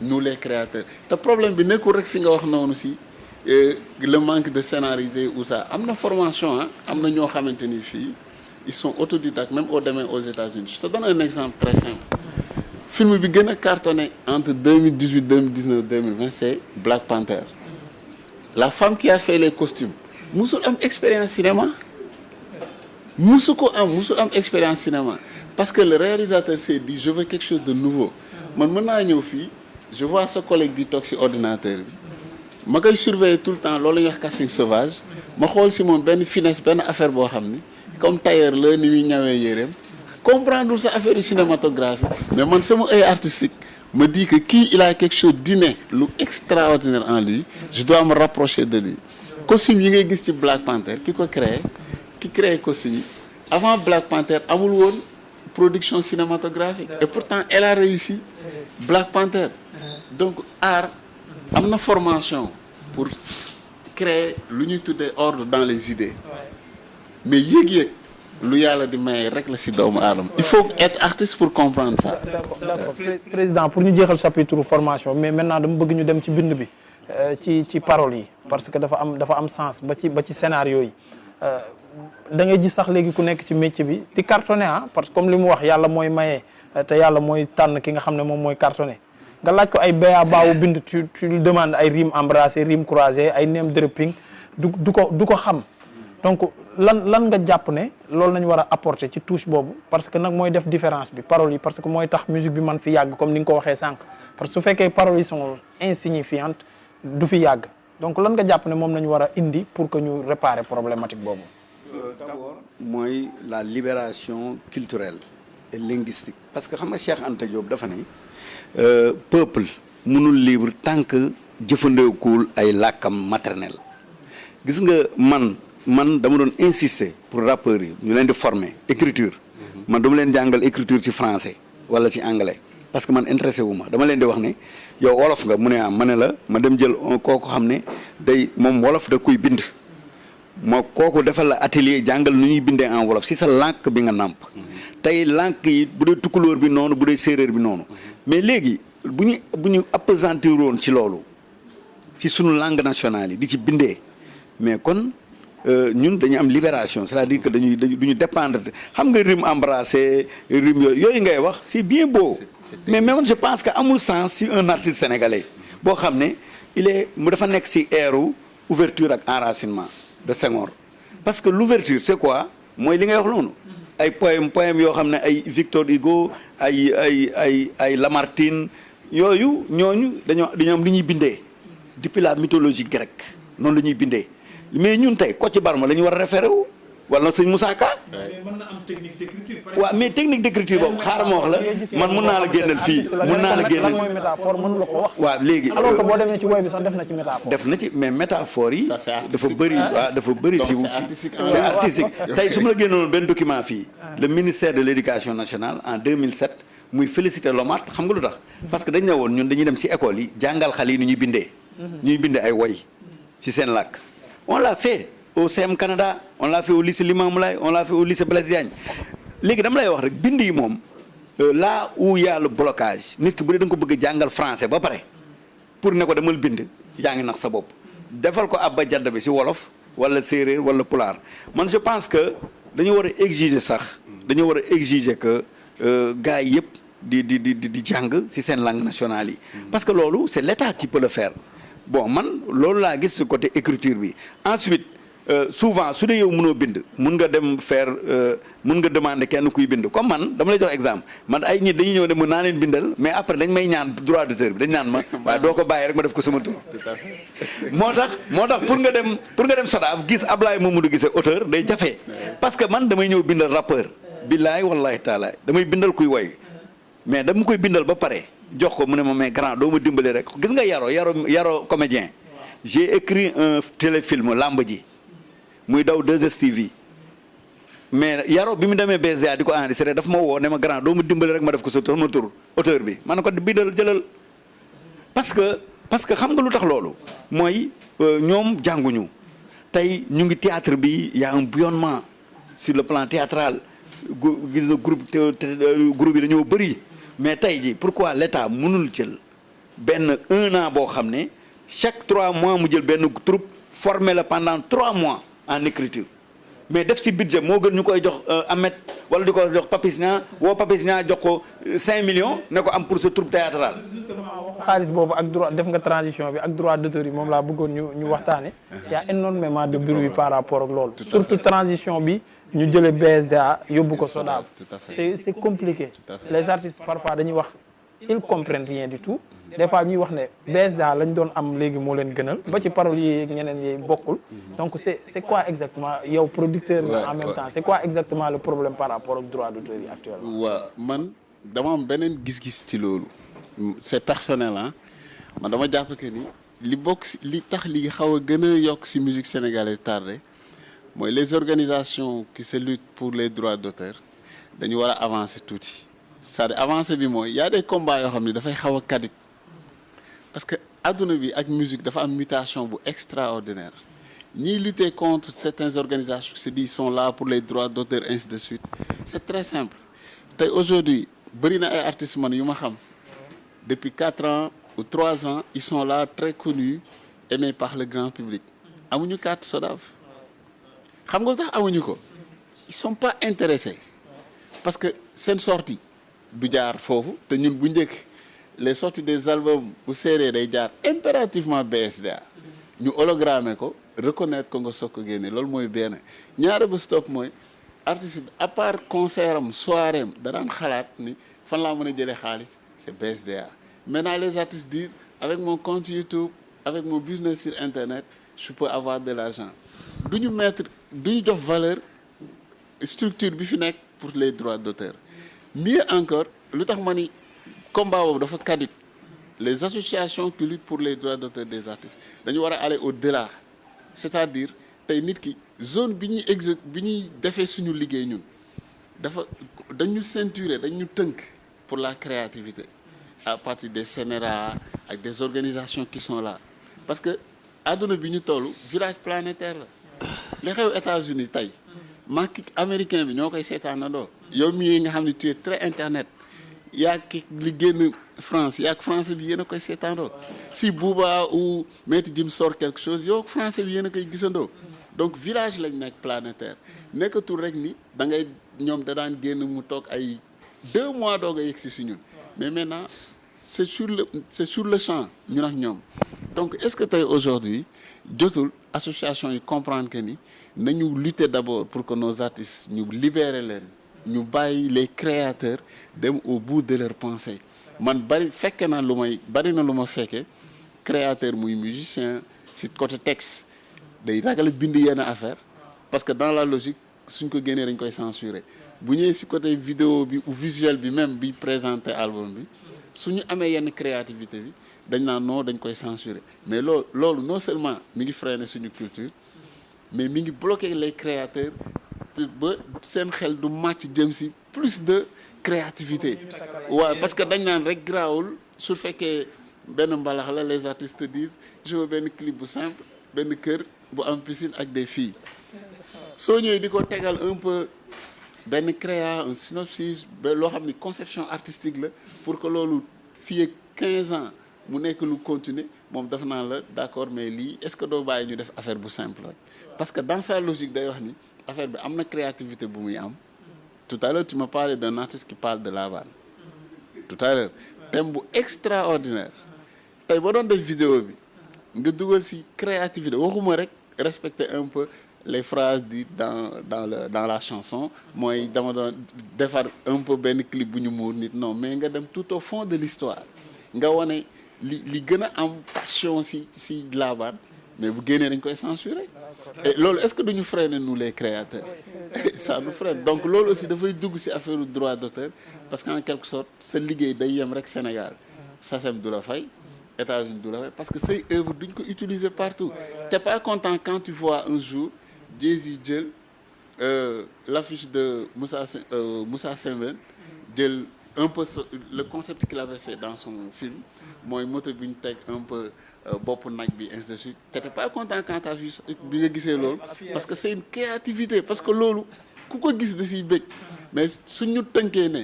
nous les créateurs te problème bi nekkul rek fi nga wax noonu si le manque de scénariser ou ça am na formation am na ñoo xamante ni fii ils sont autodidactes même au domaine aux États-Unis je te donne un exemple très simple film bi gën a cartonné entre 2018 2019 2020 c'est Black Panther la femme qui a fait les costumes musul am expérience cinéma musul am expérience cinéma parce que le réalisateur s'est dit je veux quelque chose de nouveau man mën naa ñëw fii je vois sa collègue bi toog ci ordinateur bi ma koy surveiller tout le temps loolu la ñuy wax casting sauvage ma xool ci moom benn finesse benn affaire boo xam ni comme tailleur la ni muy ñawee yéreem comprendre sa affaire cinématographie mais man sama œil artistique me dit que kii il a quelque chose d'inné lu extraordinaire en lui je dois me rapprocher de lui costume yi ngay gis ci Black Panther ki créé costume yi avant Black Panther amul woon production cinématographique et pourtant elle a réussi Black Panther donc art am na formation pour créer lu ñuy tuddee ordre dans les idées mais yëg-yëg lu yàlla di maye rek la ci doomu aadama il faut être artiste pour comprendre ça. d'accord président pour ñu jeexal chapitre formation mais maintenant dama bëgg ñu dem ci bind bi ci paroles yi parce que dafa am sens ba ci scénario yi da ngay gis sax léegi ku nekk ci métier bi di cartonné parce que comme li mu wax yàlla mooy maye te yàlla mooy tànn ki nga xam ne moom mooy cartonné nga laaj ko ay béya baawu bind tu lui demandes ay rime embrasé rime croisé ay name dropping du ko xam donc lan nga jàpp ne loolu nañu war a apporter ci touche boobu parce que nag mooy def différence bi paroles yi parce que mooy tax musique bi man fi yàgg comme ni nga ko waxee sànq parce que su fekkee paroles yi sont insignifiantes du fi yàgg donc lan nga jàpp ne moom nañu war a indi pour que ñu réparer problématique boobu. D'abord mooy la libération culturelle et linguistique parce que xam nga Cheikh Anta Diop dafa ne peuple mënul libre tant que jëfandikoowul ay làkkam maternel gis nga man dama doon insister pour rappeurs yi ñu leen di former écriture man dama leen jàngal écriture ci français wala ci anglais parce que man intéressé wu ma dama leen di wax ne yow wolof nga mu ne ma ne la ma dem jël kooku xam ne day moom wolof da kuy bind moo kooku defal la atelier jàngal nu ñuy bindee en wolof si sa làkk bi nga nàmp tey làkk yi bu dee tukulóor bi noonu bu dee séeréer bi noonu mais léegi bu ñu appesantir woon ci loolu ci sunu langue nationale yi di ci bindee mais kon ñun dañu am libération c'est-à-dire que duñu dépendre xam nga rime embrassé rime yooyu ngay wax c'est bien beau mais même je pense que amul sens si un artiste sénégalais boo xam ne mu dafa nekk si ère ouverture ak enracinement de Senghor parce que l'ouverture c'est quoi mooy li ngay wax noonu ay poème yoo xam ne ay Victor Hugo ay Lamartine yooyu ñooñu dañoo am li ñuy bindee depuis la mythologie grecque noonu la ñuy bindee mais ñun tey Kocc Barma la ñu war a référé wu wala sëñ Moussa Ka. mais mën na am technique d'écriture. waaw mais technique d'écriture boobu xaaral ma wax la man mun naa la génneel fii mun naa la génneel. mooy métaphore mënu la ko wax. waaw léegi alors que boo demee ci woy bi sax def na ci métaphore. def na ci mais métaphore yi. dafa bëri waaw dafa bëri si wu ci. c'est artistique tey su ma la génnoon benn document fii. le ministère de l'éducation nationale en 2007 muy féliciter l'OMAT xam nga lu tax. parce que dañ ne woon ñun dañuy dem si école yi jàngal xale yi nu ñuy bindee. ñuy bindee ay woy ci seen làkk. on l'a fait au CM Canada on l'a fait au lycée Limamoulaye on l'a fait au lycée Blaise Diagne léegi dama lay wax rek bind yi moom là où y a le blocage nit ki bu dee da nga ko bëgg a jàngal français ba pare pour ne ko demal bind yaa ngi nax sa bopp defal ko abba jadd bi si wolof wala séeréer wala pulaar man je pense que dañu war a exiger sax dañu war a exiger que gars yi yëpp di jàng si seen langue nationale yi parce que loolu c'est l'État qui peut le faire bon man loolu laa gis ci côté écriture bi ensuite souvent su dee yow mënoo bind mun nga dem faire mun nga demander kenn kuy bind comme man dama lay jox exemple man ay nit dañuy ñëw ne mën naa leen bindal mais après dañ may ñaan droit d'auteur bi dañ naan ma waaye doo ko bàyyi rek ma def ko sama tur moo tax pour nga dem Sodav gis Ablaye Mamadou Guissé auteur day jafe parce que man damay ñëw bindal rappeur billaay wallahi taala damay bindal kuy woy mais dama koy bindal ba pare jox ko mu ne ma mais grand doo ma dimbali rek gis nga yaro comédien j'ai écrit un téléfilm lamb ji muy daw 2STV mais yaro bi mu demee BZA di ko enregistré daf ma woo ne ma grand doo ma dimbali rek ma def ko sa tur auteur bi ma ne ko bindal jëlal parce que xam nga lu tax loolu mooy ñoom jànguñu tey ñu ngi théâtre bi y a un bouillonnement sur le plan théâtral gis na groupe yi dañoo bëri mais tey ji pourquoi l'État mënul jël benn 1 an boo xam ne chaque 3 mois mu jël benn troupe former la pendant 3 mois en écriture mais def ci budget moo gën ñu koy jox Ahmed wala di ko jox Papis Nia jox ko 5 millions ne ko am pour sa troupe théâtrale. justement xaalis boobu ak droit def nga transition bi ak droit d'auteur yi moom laa bëggoon ñu waxtaane y a énormément de bruit par rapport ak loolu surtout transition bi ñu jëlee BSDA yóbbu ko Sodav c'est compliqué les artistes parfois dañuy wax ils comprennent rien du tout des fois ñuy wax ne BSDA lañ doon am léegi moo leen gënal ba ci paroles yi ñeneen yi bokkul donc c'est quoi exactement yow producteur en même temps c'est quoi exactement le problème par rapport ak droit d'auteur yi actuellement. waaw man dama am beneen gis-gis ci loolu c'est personnel man dama jàpp que ni li bokk si li tax li xaw a gën a yokk si musique sénégalaise tardé mooy les organisations qui se luttent pour les droits d'auteur dañu war a avancer tuuti c'est-à-dire avancer bi mooy y a des combats yoo xam ne dafay xaw a caduc parce que adduna bi ak musique dafa am mutation bu extraordinaire ñiy lutter contre certaines organisations qui se disent sont là pour les droits d'auteur ainsi de suite c'est très simple tey aujourd'hui bëri na ay artistes man yu ma xam depuis 4 ans ou 3 ans ils sont là très connus aimés par le grand public amuñu carte SODAV xam nga lu tax amuñu ko ils sont pas intéressés parce que seen sortie du jaar foofu te ñun bu njëkk les sorties des albums bu CD day jaar impérativement BSDA ñu hologrammé ko reconnaître ko nga soog ko génne loolu mooy benn ñaare ba stop mooy artiste à part concert am soirée am da daan xalaat ni fan laa mën a jëlee xaalis c'est BSDA maintenant les artistes disent avec mon compte YouTube avec mon business sur internet je peux avoir de l'argent du ñu jox valeur structure bi fi nekk pour les droits d'auteur mieux encore lu tax ma ni combat boobu dafa caduc les associations qui luttent pour les droits d'auteur des artistes dañu war a aller au-delà c'est-à-dire tey nit ki zone bi ñuy defee suñu liggéey ñun dañu ceinturer dañu tënk pour la créativité à partir des CNRA ak des organisations qui sont là parce que adduna bi ñu toll village planétaire la li xew États-Unis tey marque américain bi ñoo koy seetaanandoo yow mii nga xam ne tu es très internet yaa ki li génn France yaa français bi yéen a koy seetaandoo si Booba ou Maître Jim sort quelque chose yow français bi yéen a koy gisandoo donc village lañ nekk planétaire nekkatul rek ni da ngay ñoom da daan génn mu toog ay 2 mois doog a yegg si ñun mais maintenant c'est sur le champ ñun ak ñoom donc est-ce que tey aujourd'hui jotul association yi comprendre que ni nañu lutter d'abord pour que nos artistes ñu libérer leen ñu bàyyi les créateurs dem au bout de leur pensée man bari na lu ma fekke créateur muy musicien si côté texte day ragal bind yenn affaire parce que dans la logique suñ ko génnee dañ koy censurer bu ñëwee si côté vidéo bi ou visuel bi même bi présenter album bi suñu amee yenn créativité bi dañ naan non dañ koy censurer mais loolu non seulement mi ngi freiner suñu culture mais mi ngi bloquer les créateurs ba seen xel du màcc jëm si plus de créativité waaw parce que dañ naan rek grawul su fekkee benn mbalax la les artistes te disent je veux benn clip bu simple benn kër bu am piscine ak des filles soo ñëwee di ko tegal un peu benn créa un synopsis ba loo xam ni conception artistique la pour que loolu fii ak 15 ans mu nekk lu continuer moom def naa la d'accord mais lii est-ce que doo bàyyi ñu def affaire bu simple rek parce que dans sa logique day wax ni affaire bi am na créativité bu muy am tout à l'heure tu me parlais d'un artiste qui parle de Lavan tout à l'heure thème bu extraordinaire tey boo doon def vidéo bi nga dugal ci créativité waxuma rek respecter un peu les phrases dites dans la chanson mooy dama doon defar un peu benn clip bu ñu muur nit non mais nga dem tout au fond de l'histoire nga wane li gën a am passion ci Lavan mais bu génnee dañ koy censurer et loolu est-ce que duñu freiner nous les créateurs ça nous freine donc loolu aussi dafay dugg ci affaire droit d'auteur parce qu'en quelque sorte sa liggéey day yem rek Sénégal SACEM du la fay États-Unis du la fay parce que say œuvre duñ ko utiliser partout t'es pas content quand tu vois un jour Jay-Z jël l'affiche de Moussa Sembène jël un peu le concept qu'il avait fait dans son film mooy moto bi ñu teg un peu bopp nag bi ainsi de suite t'étais pas content quand t'as vu bi nga gisee loolu parce que c'est une créativité parce que loolu ku ko gis da siy bëgg mais suñu tënkee ne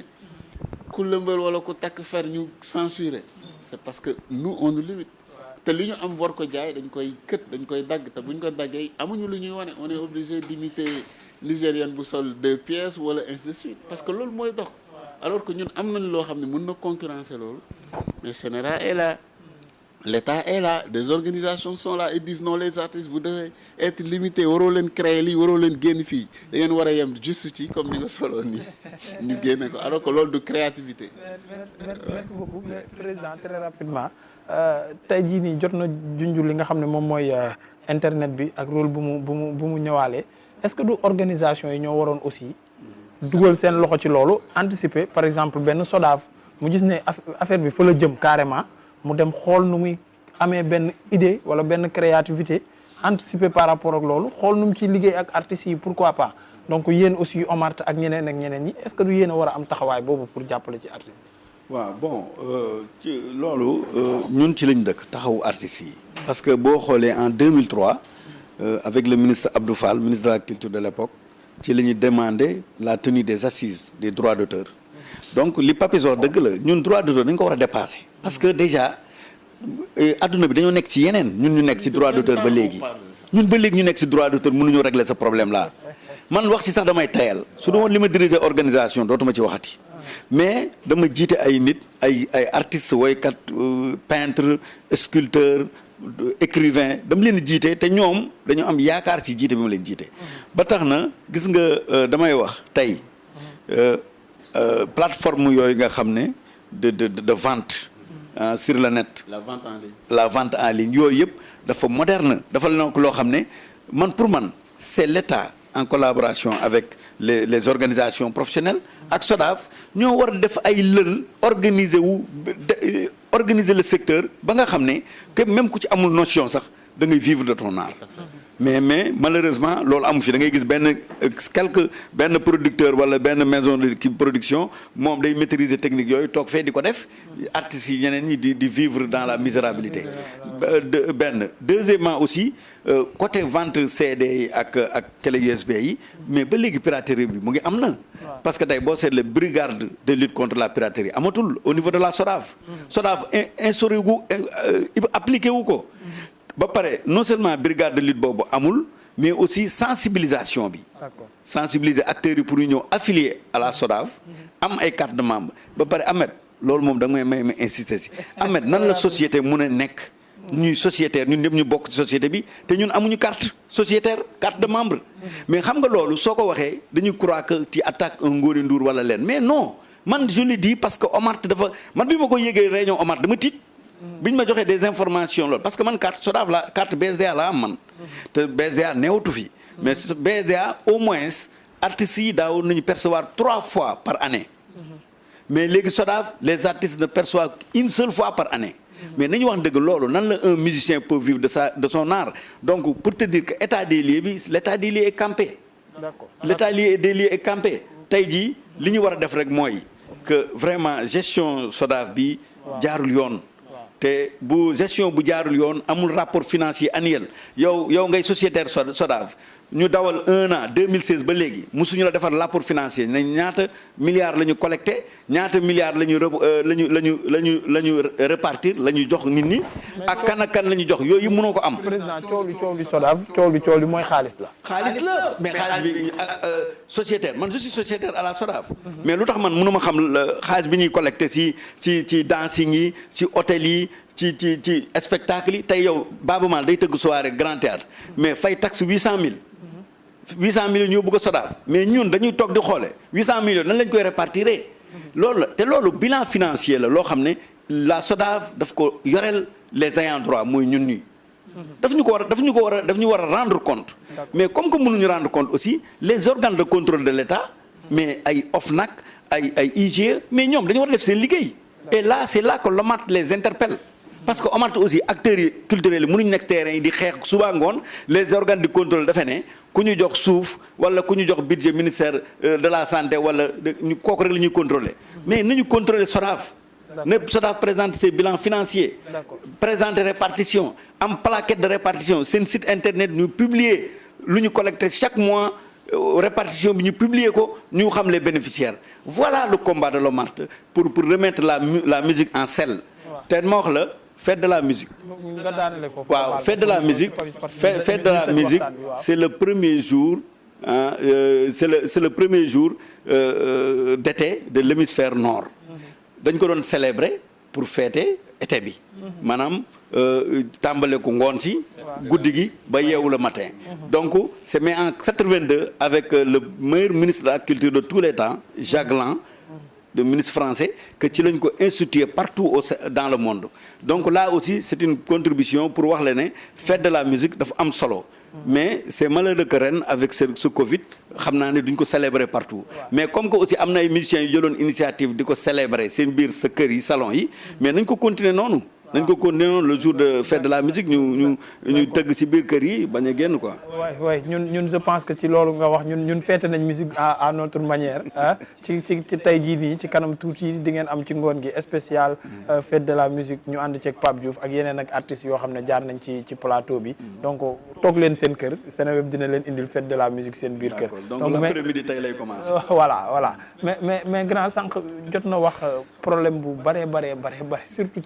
ku lëmbal wala ku takk fer ñu censurer c'est parce que nous on nous limite te li ñu am war ko jaay dañ koy dañ koy dagg te bu ñu ko daggee amuñu lu ñuy wane on est obligé d'imiter nigérienne bu sol 2 pièces wala ainsi de suite parce que loolu mooy dox alors que ñun am nañ loo xam ne mën na concurrencer loolu mais CNRA est là l'État est là des organisations sont là et disent non les artistes vous devez être limités waroo leen créer lii waroo leen génn fii da ngeen war a yem juste ci comme ni nga solo nii ñu génne ko alors que loolu du créativité. merci beaucoup président très rapidement tey jii nii jot na junj li nga xam ne moom mooy internet bi ak rôle bu mu ñëwaalee est-ce que du organisation yi ñoo waroon aussi dugal seen loxo ci loolu anticiper par exemple benn SODAV mu gis ne affaire bi fa la jëm carrément mu dem xool nu muy amee benn idée wala benn créativité anticiper par rapport ak loolu xool nu mu ciy liggéey ak artistes yi pourquoi pas donc yéen aussi Omart ak ñeneen ñi est-ce que du yéen a war a am taxawaay boobu pour jàppale ci artistes yi. waaw bon ci loolu ñun ci lañ dëkk taxawu artistes yi. parce que boo xoolee en 2003 avec le ministre Abdou Fall ministre de la culture de l'époque ci la ñu demandé la tenue des assises des droits d'auteur donc li Papis wax dëgg la ñun droit d'auteur dañ ko war a dépasser. parce que déjà adduna bi dañoo nekk ci yeneen ñun ñu nekk ci droit d'auteur ba léegi. ñun ba léegi ñu nekk ci droit d'auteur mënuñu régler ce problème là man wax ci sax damay tayal su doon li ma diriger organisation dootuma ci waxati mais dama jiite ay nit ay artistes woykat peintre sculpteur écrivain dama leen jiite te ñoom dañu am yaakaar ci jiite bi ma leen jiite. ba tax na gis nga damay wax tey plateforme yooyu nga xam ne de vente sur le net. la vente en ligne yooyu yëpp dafa moderne dafa la loo xam ne man pour man c'est l'État en collaboration avec les organisations professionnelles ak SODAV ñoo war a def ay lël organiser le secteur ba nga xam ne que même ku ci amul notion sax da ngay vivre de ton art. mais malheureusement loolu amu fi da ngay gis benn producteur wala benn maison de production moom day maîtriser technique yooyu toog fee di ko def artistes yi ñeneen ñi di vivre dans la misérabilité deuxièmement aussi côté vente CD yi ak clé USB yi mais ba léegi piraterie bi mu ngi am na parce que tey boo seetlee brigade de lutte contre la piraterie amatul au niveau de la SODAV instauré wu appliqué wu ko ba pare non seulement brigade de lutte boobu amul mais aussi sensibilisation bi. sensibiliser acteurs yi pour ñu ñëw affilier à la SODAV. am ay carte de membre ba pare Ahmed loolu moom da nga may insister si Ahmed nan la société mun a nekk ñuy sociétaire ñun ñëpp ñu bokk ci société bi te ñun amuñu carte sociétaire carte de membre. mais xam nga loolu soo ko waxee dañuy croire que tu attaques un Ngori Ndour wala leen mais non man je le dis parce que Omart dafa man bi ma ko yëgee réunion Omart dama tiit. bi ñu ma joxee des informations loolu parce que man carte SODAV la carte BSDA la am man te BSDA neewatu fi mais BSDA au moins artistes yi daawoon nañu percevoir 3 fois par année mais léegi SODAV les artistes ne perçoivent une seule fois par année mais nañu wax dëgg loolu nan la un musicien peut vivre de son art donc pour te dire que état des lieux bi l'état des lieux est campé l'état des lieux est campé tey jii li ñu war a def rek mooy que vraiment gestion SODAV bi jaarul yoon te bu gestion bu jaarul yoon amul rapport financier annuel yow ngay sociétaire SODAV ñu dawal 1 an 2016 ba léegi mosuñu la defar rapport financier nañ ñaata milliards la ñu collecté ñaata milliards la ñu répartir la ñu jox nit ñi ak kan la ñu jox yooyu mënoo ko am. président coow li SODAV coow li mooy xaalis la. xaalis la mais xaalis bi sociétaire man je suis sociétaire à la SODAV. mais lu tax man mënuma xam xaalis bi ñuy collecté ci dancing yi ci hôtel yi. ci spectacle yi tey yow Baaba Maal day tëgg soirée grand théâtre mais fay taxe 800 millions ñoo bëgg a SODAV mais ñun dañuy toog di xoole 800 millions nan lañ koy répartir loolu la te loolu bilan financier la loo xam ne la SODAV daf ko yoreel les ayants droit mooy ñun ñi daf ñu war a rendre compte mais comme que mënuñu rendre compte aussi les organes de contrôle de l'État mais ay OFNAC ay IGE mais ñoom dañu war a def seen liggéey et là c'est là que l'Omart les interpelle parce que Omart aussi acteurs yi culturels yi mënuñu nekk terrain yi di xeex suba ngoon les organes de contrôle dafa ne ku ñu jox suuf wala ku ñu jox budget ministère de la santé wala kooku rek la ñuy contrôler mais nañu contrôler SODAV ne SODAV présente ses bilans financiers présente répartition am plaquette de répartition seen site internet ñu publier lu ñu collecté chaque mois répartition bi ñu publier ko ñu xam les bénéficiaires voilà le combat de l'Omart pour remettre la musique en selle te ma wax la fête de la musique waaw fête de la musique c'est le premier jour c'est le premier jour d'été de l'hémisphère nord dañ ko doon célébrer pour fêter été bi maanaam tàmbale ko ngoon si guddi gi ba yeewu le matin donc c'est mais en 82 avec le meilleur ministre de la culture de tous les temps Jacques Lang le ministre français que ci lañ ko institué partout dans le monde donc là aussi c'est une contribution pour wax la ne fête de la musique dafa am solo mais c'est malheureux que ren avec ce Covid xam naa ne duñ ko célébrer partout mais comme que aussi am na ay musiciens yu jëloon initiative di ko célébrer seen biir sa kër yi salon yi mais nañ ko continuer noonu nañ ko continuer le jour de fête de la musique ñu tëgg ci biir kër yi bañ a génn quoi. waay ñun je pense que ci loolu nga wax ñun fête nañ musique à notre manière ci tey jii nii ci kanam tuuti di ngeen am ci ngoon gi spécial fête de la musique ñu ànd ceeg Pape Diouf ak yeneen ak artistes yoo xam ne jaar nañ ci plateau bi donc toog leen seen kër Seneweb dina leen indil fête de la musique seen biir kër. donc l'après-midi tey lay commencer. voilà mais grand sànq jot na wax problème bu bare surtout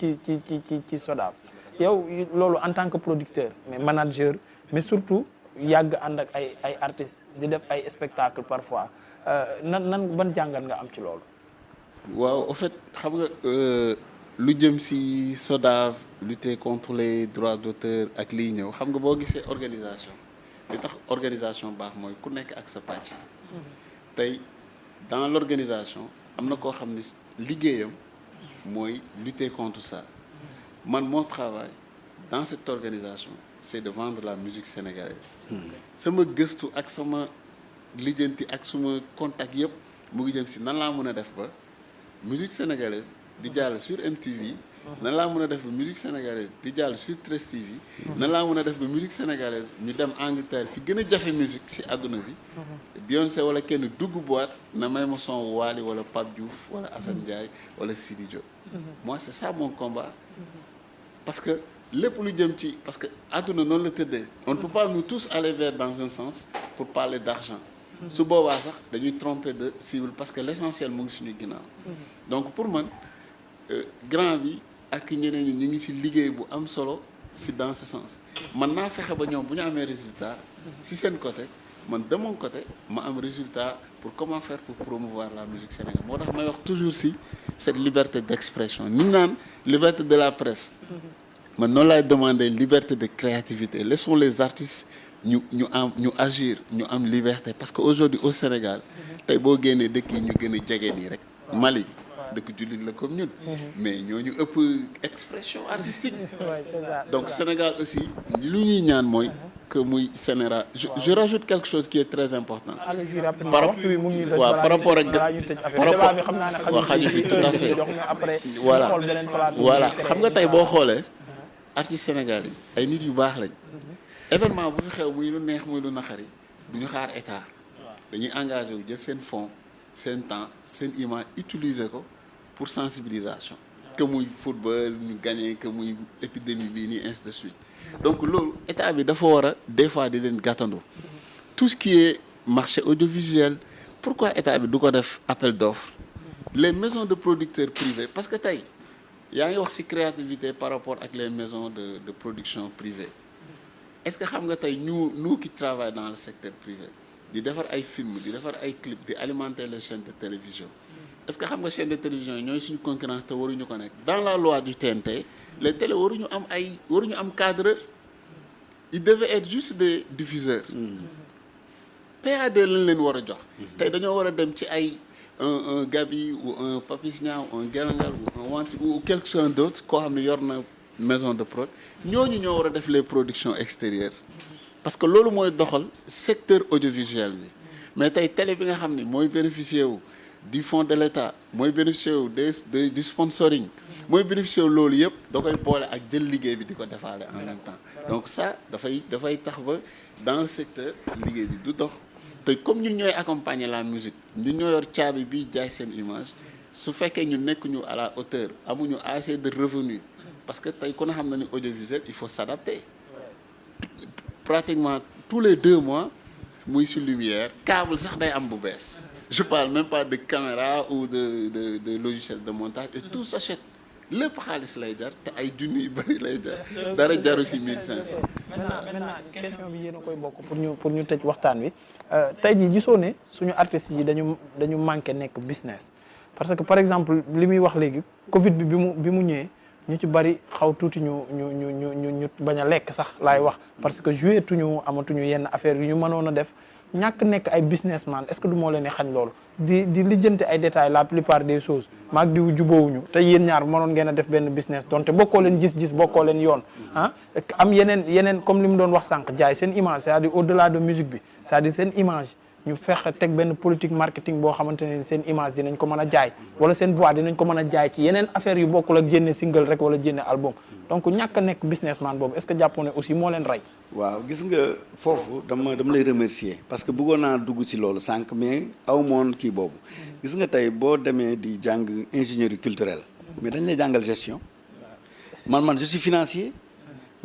ci SODAV yow loolu en tant que producteur mais manager mais surtout yàgg ànd ak ay artistes di def ay spectacles parfois nan ban jàngat nga am ci loolu. waaw en fait xam nga lu jëm ci SODAV lutter contre les droits d'auteur ak liy ñëw xam nga boo gisee organisation li tax organisation baax mooy ku nekk ak sa pàcc. tey dans l'organisation am na koo xam ne liggéeyam mooy lutter contre ça. man mon travail dans cette organisation c'est de vendre la musique sénégalaise. sama gëstu ak sama lijjanti ak suma contact yëpp mu ngi jëm ci nan laa mën a def ba musique sénégalaise di jàll sur MTV. nan laa mën a def ba musique sénégalaise di jàll sur 13TV. nan laa mën a def ba musique sénégalaise ñu dem Angleterre fi gën a jafe musique ci àdduna bi. Beyoncé wala kenn dugg boîte na may ma son Wally wala Pape Diouf wala Assane Ndiaye wala Sidi Diop. moi c'est ça mon combat. parce que lépp lu jëm ci parce que àdduna noonu la tëddee on ne peut pas nous tous aller vers dans un sens pour parler d'argent su boobaa sax dañuy tromper de cible parce que l'essentiel mu ngi suñu ginnaaw donc pour man grand bi ak ñeneen ñi ñu ngi ci liggéey bu am solo ci dans ce sens man naa fexe ba ñoom bu ñu amee résultat ci seen côté man de mon côté ma am résultat pour comment faire pour promouvoir la musique sénégalaise moo tax may wax toujours ci cette liberté d'expression ni ñu naan liberté de la presse man noonu laay demander liberté de créativité laissons les artistes ñu agir ñu am liberté parce que aujourd'hui au Sénégal tey boo génnee dëkk yi ñu gën a jege nii rek Mali dëkk jullit la comme ñun mais ñooñu ëpp expression artistique donc Sénégal aussi lu ñuy ñaan mooy que muy Sénégal je rajoute quelque chose qui est très important par rapport ak waaw xaju fi tout à fait voilà xam nga tey boo xoolee artistes Sénégal yi ay nit yu baax lañ événement bu fi xew muy lu neex muy lu naxari du ñu xaar état dañuy engagé wu jël seen fonds seen temps seen image utiliser ko pour sensibilisation que muy football ñu gagné que muy épidémie bii nii ainsi de suite donc loolu état bi dafa war a des fois di leen gàttandu tout ce qui est marché audiovisuel pourquoi état bi du ko def appel d'offres les maisons de producteurs privés parce que tey yaa ngi wax ci créativité par rapport ak les maisons de production privées est-ce que xam nga tey nous qui travaillons dans le secteur privé di defar ay films di defar ay clips di alimenter les chaînes de télévision est-ce que xam nga chaîne de télévision yi ñooy suñu concurrence te waruñu ko nekk dans la loi du TNT les télé waruñu am cadreur ils devaient être juste des diffuseurs PAD lañ leen war a jox tey dañoo war a dem ci ay un Gabi ou un Papis Niang ou un Gelangal ou un Wanti ou quelqu'un d'autre koo xam ne yor na maison de prod ñooñu ñoo war a def les productions extérieures parce que loolu mooy doxal secteur audiovisuel bi mais tey télé bi nga xam ne mooy bénéficier wu du fonds de l'État mooy bénéficier wu du sponsoring mooy bénéficier wu loolu yëpp da koy boole ak jël liggéey bi di ko defaale en même temps donc ça dafay tax ba dans le secteur liggéey bi du dox te comme ñun ñooy accompagner la musique ñun ñoo yor caabi bi jaay seen image su fekkee ñu nekkuñu à la hauteur amuñu assez de revenus parce que tey ku ne xam na ni audiovisuel il faut s'adapter pratiquement tous les 2 mois muy si lumière câble sax day am bu bees je parle même pas de caméra ou de logiciel de montage et tout s'achète lépp xaalis lay jar te ay junni yu bëri lay jar dara jaru si 1500. maintenant question bi yéen a koy bokk pour ñu tëj waxtaan wi tey jii gisoo ne suñu artistes yi dañu manqué nekk business parce que par exemple li muy wax léegi Covid bi mu ñëwee ñu ci bari xaw tuuti ñu bañ a lekk sax laay wax parce que joué tuñu amatuñu yenn affaire yu ñu mënoon a def ñàkk nekk ay businessman est-ce que du moo leen xañ loolu di lijjanti ay détails la plupart des choses maag diw jubóowuñu te yéen ñaar mënoon ngeen a def benn business donte bokkoo leen gis-gis bokkoo leen yoon am yeneen comme li mu doon wax sànq jaay seen image c'est-à-dire au-delà de musique bi c'est-à-dire seen image ñu fexe teg benn politique marketing boo xamante ne seen image dinañ ko mën a jaay wala seen voix dinañ ko mën a jaay ci yeneen affaire yu bokkul ak génne single rek wala génne album donc ñàkk a nekk businessman boobu est-ce que jàppoo ne aussi moo leen rey. waaw gis nga foofu dama lay remercier parce que bëggoon naa dugg ci loolu sànq mais aw moon kii boobu gis nga tey boo demee di jàng ingénierie culturelle mais dañ lay jàngal gestion man je suis financier.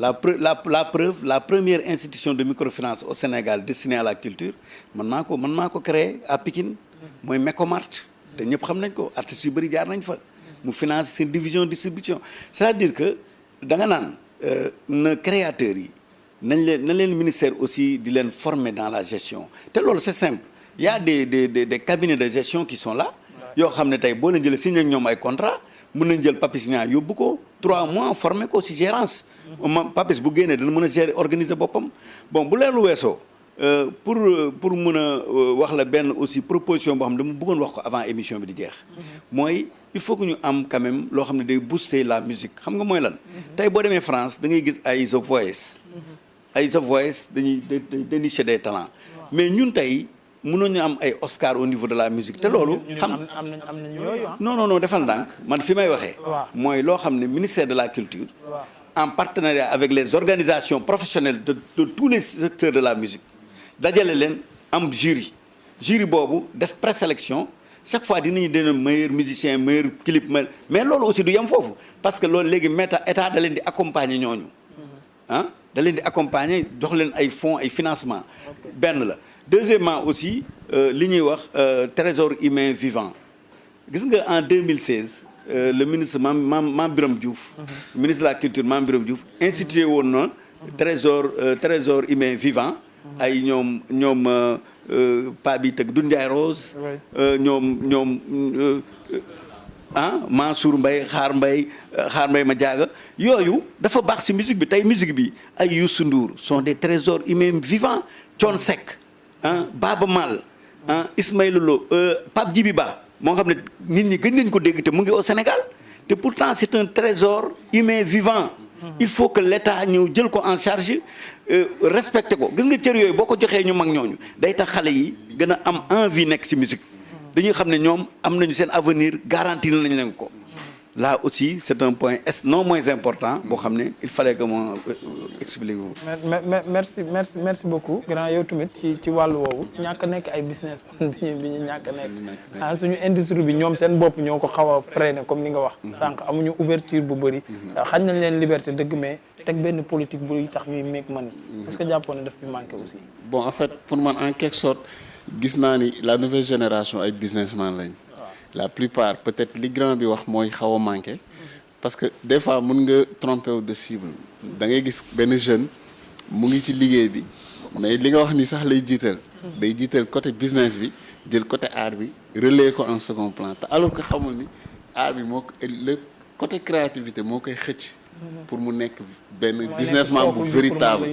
La preuve, la première institution de microfinance au Sénégal destinée à la culture man maa ko créé à Pikine mooy Mecomart te ñëpp xam nañ ko artistes yu bëri jaar nañ fa mu finance seen division distribution c'est-à-dire que da nga naan na créateurs yi na leen ministère aussi di leen former dans la gestion te loolu c'est simple il y a des cabinets de gestion qui sont là yoo xam ne tey boo leen jëlee signé ak ñoom ay contrat mën nañ jël Papis Niang yóbbu ko 3 mois formé ko ci gérance Papis bu génnee dana mën a gérer organiser boppam bon bu leerlu weesoo pour mën a wax la benn aussi proposition boo xam ne dama bëggoon wax ko avant émission bi di jeex mooy il faut que ñu am quand même loo xam ne day booster la musique xam nga mooy lan tey boo demee France da ngay gis ay The Voice dañuy dénicher des talents mais ñun tey mënoon ñu am ay Oscar au niveau de la musique te loolu. xam am nañu yooyu non defal ndànk man fi may waxee. mooy loo xam ne ministère de la culture. en partenariat avec les organisations professionnelles de tous les secteurs de la musique dajale leen am jury boobu def présélection chaque fois dinañu dina meilleur musicien meilleur clip mais loolu aussi du yem foofu parce que loolu léegi état da leen di accompagner ñooñu da leen di accompagner jox leen ay fonds ay financement benn la. Deuxièmement aussi li ñuy wax trésor humain vivant gis nga en 2016 le ministre Mame Birame Diouf ministre de la culture Mame Birame Diouf institué woon na trésor humain vivant ay ñoom pa bi tëgg Doudou Ndiaye Rose ñoom Mansour Mbaye xaar Mbaye ma jaaga yooyu dafa baax ci musique bi tey musique bi ay Youssou Ndour sont des trésors humains vivants Thione Seck Baaba Maal Ismaïla Lo Pape Djibi Ba moo xam ne nit ñi gën nañ ko dégg te mu ngi au Sénégal te pourtant c'est un trésor humain vivant il faut que l'État ñëw jël ko en charge respecté ko gis nga cër yooyu boo ko joxee ñu mag ñooñu day tax xale yi gën a am envie nekk ci musique dañuy xam ne ñoom am nañu seen avenir garanti nañ leen ko là aussi c'est un point non moins important boo xam ne il fallait que ma expliquer vous. merci beaucoup grand yow tamit ci wàllu woowu ñàkk a nekk ay business bi ñu ñàkk a nekk suñu industrie bi ñoom seen bopp ñoo ko xaw a freiné comme ni nga wax sànq amuñu ouverture bu bëri xañ nañ leen liberté dëgg mais teg benn politique buy tax ñuy make money est-ce que jàppoon ne daf fi manqué aussi. Bon en fait pour man en quelque sorte gis naa ni la nouvelle génération ay businessman lañ. La plupart peut-être li grand bi wax mooy xaw a manqué parce que des fois mën nga tromper wu de cible da ngay gis benn jeune mu ngi ci liggéey bi mais li nga wax ni sax lay jiital day jiital côté business bi jël côté art bi relayer ko en second plan te alors que xamul ni art bi moo le côté créativité moo koy xëcc pour mu nekk benn businessman bu véritable.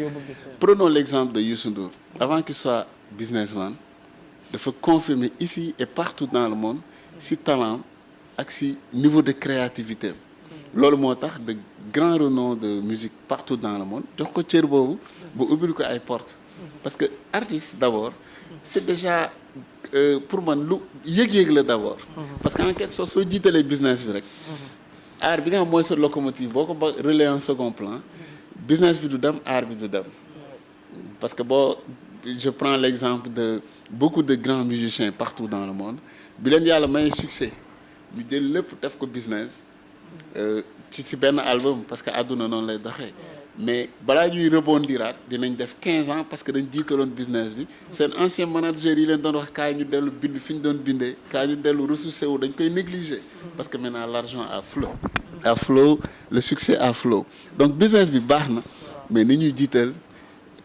Prenons l'exemple de Youssou Ndour avant qu'il soit businessman dafa confirmer ici et partout dans le monde si talent ak si niveau de créativité loolu moo tax de grands renoms de musique partout dans le monde jox ko cër boobu ba ubbil ko ay portes parce que artiste d'abord c'est déjà pour man lu yëg-yëg la d'abord parce que en quelque sorte soo jiitalee business bi rek art bi nga xam mooy sa locomotive boo ko ba relayer en second plan business bi du dem art bi du dem parce que je prends l'exemple de beaucoup de grands musiciens partout dans le monde bi leen yàlla may succès ñu jël lépp def ko business ci benn album parce que àdduna noonu lay doxee mais balaa ñuy rebondiraat dinañ def 15 ans parce que dañ jiitaloon business bi seen ancien manager yi leen doon wax kaay ñu dellu bind fi ñu doon bindee kaay ñu dellu ressourcé wu dañ koy négliger parce que maintenant l'argent a flow le succès a flow donc business bi baax na mais ni ñuy jiital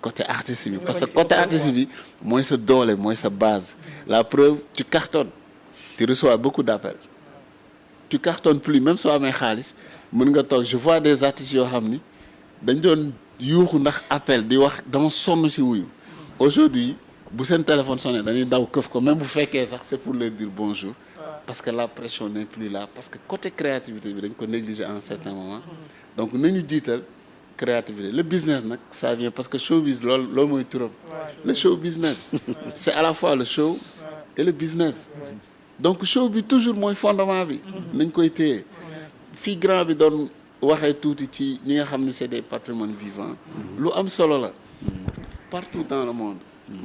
côté artiste bi parce que côté artiste bi mooy sa doole mooy sa base la preuve tu cartonnes tu reçois beaucoup d'appels tu cartonnes plus même soo amee xaalis mën nga toog je vois des artistes yoo xam ni dañ doon yuuxu ndax appel di wax dama sonn ci wuyu aujourd'hui bu seen téléphone sonné dañuy daw këf ko même bu fekkee sax c'est pour leur dire bonjour parce que la pression n'est plus là parce que côté créativité bi dañ ko négliger à un certain moment donc nañu jiital créativité le business nag ça vient parce que showbiz loolu mooy turam le show business c'est à la fois le show et le business donc show bi toujours mooy fondement bi nañ koy téye fii grand bi doon waxee tuuti ci ñi nga xam ne c'est des patrimoines vivants lu am solo la partout dans le monde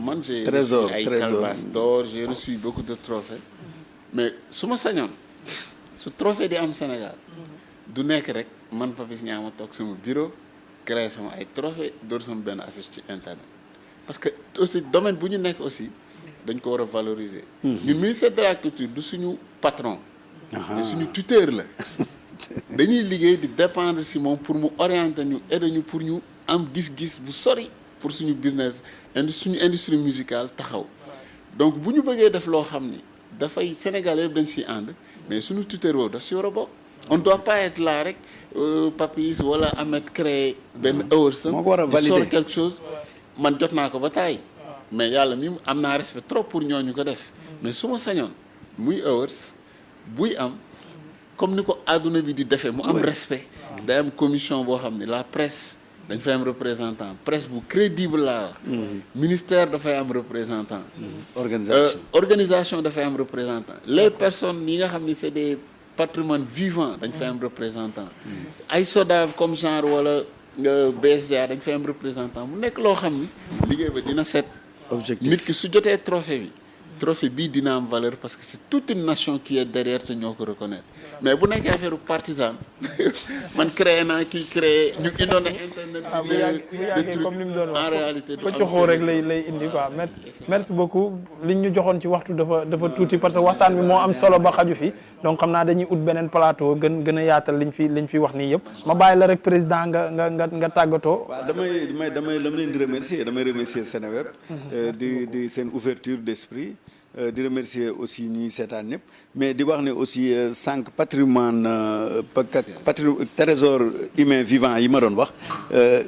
man j'ai reçu ay calebasses d'or j'ai reçu beaucoup de trophées mais su ma sañoon su trophée di am Sénégal du nekk rek man Papis Niang ma toog sama bureau créer sama ay trophée door sama benn affiche ci internet parce que aussi domaine bu ñu nekk aussi dañ ko war a valoriser ñun ministère de la culture du suñu patron mais suñu tuteur la dañuy liggéey di dépendre si moom pour mu orienter ñu aider ñu pour ñu am gis-gis bu sori pour suñu business suñu industrie musicale taxaw donc bu ñu bëggee def loo xam ni dafay Sénégal yëpp dañ siy ànd mais suñu tuteur boobu daf si war a bokk on doit pas être là rek Papis wala Ahmed créer benn heure moo ko war a valider sort quelque chose man jot naa ko ba taay mais yàlla mi am naa respect trop pour ñooñu ko def mais su ma sañoon muy heures buy am comme ni ko àdduna bi di defee mu am respect day am commission boo xam ne la presse dañ fay am représentant presse bu crédible laa wax ministère dafay am représentant organisation dafay am représentant les personnes yi nga xam ni c'est des patrimoines vivants dañ fay am représentant ay SODAV comme genre wala BSDA dañ fay am représentant mu nekk loo xam ni liggéey ba dina set objectif nit ki su jotee trophée bii dina am valeur parce que c'est toute une nation qui est derrière te ñoo ko reconnaître mais bu nekkee affaire partisan man créé naa kii créé ñu indoon internet de trucs comme ni mu doon wax en réalité ko coxoo rek lay indi quoi merci beaucoup liñ ñu joxoon ci waxtu dafa tuuti parce que waxtaan bi moo am solo ba xaju fi donc xam naa dañuy ut beneen plateau gën a yaatal liñ fi wax nii yëpp ma bàyyi la rek président nga tàggatoo. waaw damay leen di remercier Seneweb di seen ouverture d'esprit di remercier aussi ñi seetaan ñëpp mais di wax ne aussi sànq patrimoine trésor humain vivant yi ma doon wax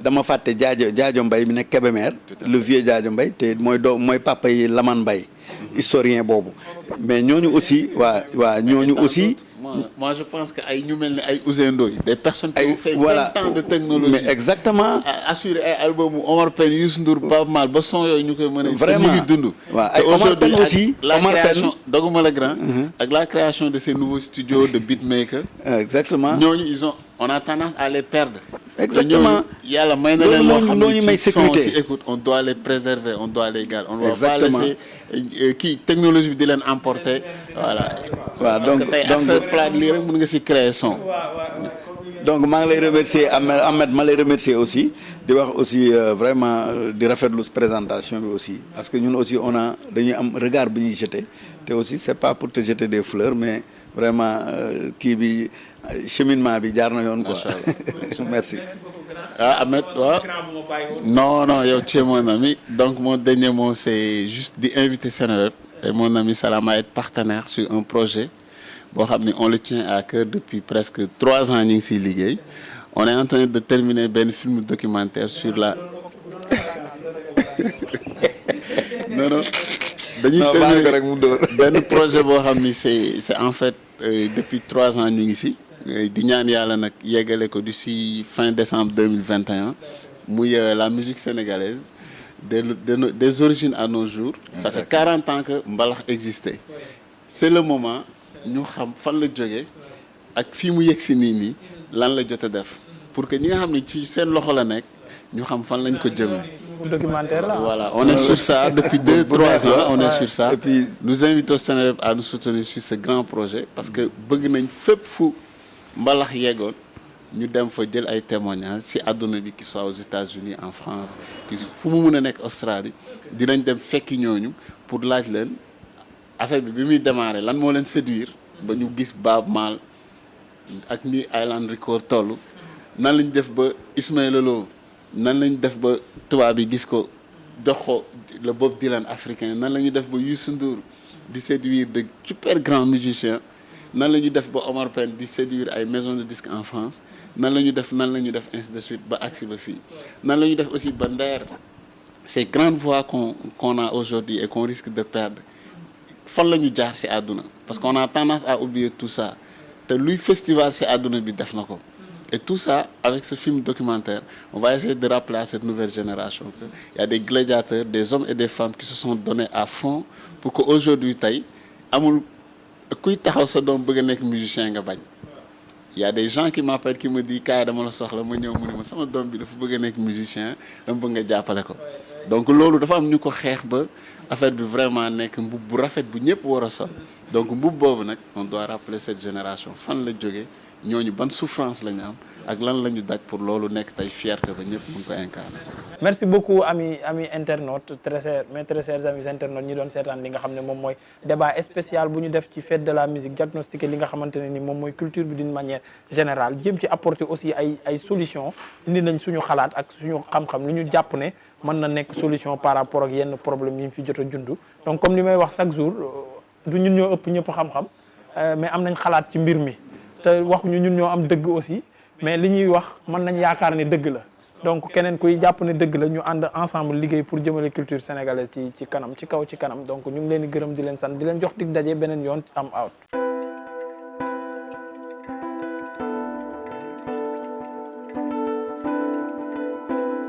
dama fàtte Jaajo Mbay mi nekk Kébémer le vieux Jaajo Mbay te mooy papa yi Laman Mbay historien boobu mais ñooñu aussi ñooñu aussi moi je pense que ay ñu mel ni ay Ouzin Ndoye des personnes qui ont fait 20 ans de technologie mais exactement assuré ay album Omar Pène Youssou Ndour Baaba Maal ba son yooyu ñu koy mën a vraiment ñu ngi dund ay Omar Pène aussi la création doguma la grand ak la création de ces nouveaux studios de beatmaker exactement ñooñu on a tendance à les perdre exactement yàlla may na leen loo xam ne ne ci son sécurité si écoute on doit les préserver on doit les garder on ne doit pas laisser kii technologie bi di leen emporter voilà waaw parce que tey ak sa plat lii rek mën nga si créer son donc maa ngi lay remercier Ahmed ma lay remercier aussi di wax aussi vraiment di rafetlu présentation bi aussi parce que ñun aussi dañuy am regard bi ñuy jeter te aussi c'est pas pour te jeter des fleurs mais vraiment kii bi cheminement bi jaar na yoon quoi merci. Ahmed waaw non yow tu es mon ami donc mon dernier mot c'est juste di inviter Seneweb et mon ami Salam à être partenaire sur un projet boo xam ne on le tient à cœur depuis presque 3 ans ñu ngi siy liggéey on est en train de terminer benn film documentaire sur la non dañuy terminer benn projet boo xam ni c'est en fait depuis 3 ans ñu ngi si di ñaan yàlla nag yeggale ko d'ici fin décembre 2021 muy la musique sénégalaise des origines à nos jours ça fait 40 ans que mbalax existait c'est le moment ñu xam fan la jógee ak fii mu yegg si nii lan la jot a def pour que ñi nga xam ne ci seen loxo la nekk ñu xam fan lañ ko jëmee documentaire là. Voilà, on est sur ça depuis 2-3 ans, on est sur ça. Et puis nous invitons Seneweb à nous soutenir sur ce grand projet parce que bëgg nañ fépp fu mbalax yeggoon ñu dem fa jël ay témoignages si àdduna bi qui soit aux États-Unis en France fu mu mën a nekk Australie dinañ dem fekki ñooñu pour laaj leen affaire bi muy démarrer lan moo leen séduire ba ñu gis Baaba Maal ak ni Island Record toll nan lañ def ba Ismaël Lô nan lañu def ba tubaab yi gis ko jox ko le Bob Dylan africain nan la ñu def ba Youssou Ndour di séduire de super grands musiciens nan la ñu def ba Omar Pène di séduire ay maisons de disques en France nan la ñu def ainsi de suite ba agsi ba fii nan la ñu def aussi ba Nder ces grandes voix qu'on a aujourd'hui et qu'on risque de perdre fan la ñu jaar ci àdduna parce qu'on a tendance à oublier tout ça te luy festival ci àdduna bi def na ko Et tout ça, avec ce film documentaire, on va essayer de rappeler à cette nouvelle génération qu'il y a des gladiateurs, des hommes et des femmes qui se sont donnés à fond pour qu'aujourd'hui, tey amul kuy taxaw sa doom bëgg a nekk musicien nga bañ. Il y a des gens qui m'appellent qui me disent kaay dama la soxla ma ñëw mu ne ma sama doom bi dafa bëgg a nekk musicien dama bëgg nga jàppale ko. Donc loolu dafa am ñu ko xeex ba affaire bi vraiment nekk mbub bu rafet bu ñëpp war a sol. Donc mbub boobu nag on doit rappeler cette génération fan la jógee ñooñu ban souffrance la ñu am ak lan la ñu daj pour loolu nekk tey fierté ba ñëpp mun ko incarner. merci beaucoup ami internautes très chers amis internautes ñi doon seetaan li nga xam ne moom mooy débat spécial bu ñu def ci fête de la musique diagnostiqué li nga xamante ne ni moom mooy culture bi d'une manière générale jéem ci apporter aussi ay solutions indi nañ suñu xalaat ak suñu xam-xam li ñu jàpp ne mën na nekk solution par rapport ak yenn problème yi ñu fi jot a jundu donc comme li may wax chaque jour du ñun ñoo ëpp ñëpp xam-xam mais am nañ xalaat ci mbir mi te waxuñu ñun ñoo am dëgg aussi mais li ñuy wax mën nañ yaakaar ne dëgg la donc keneen kuy jàpp ne dëgg la ñu ànd ensemble liggéey pour jëmale culture sénégalaise ci kanam ci kaw ci kanam donc ñu ngi leen di gërëm di leen sant di leen jox dig daje beneen yoon am out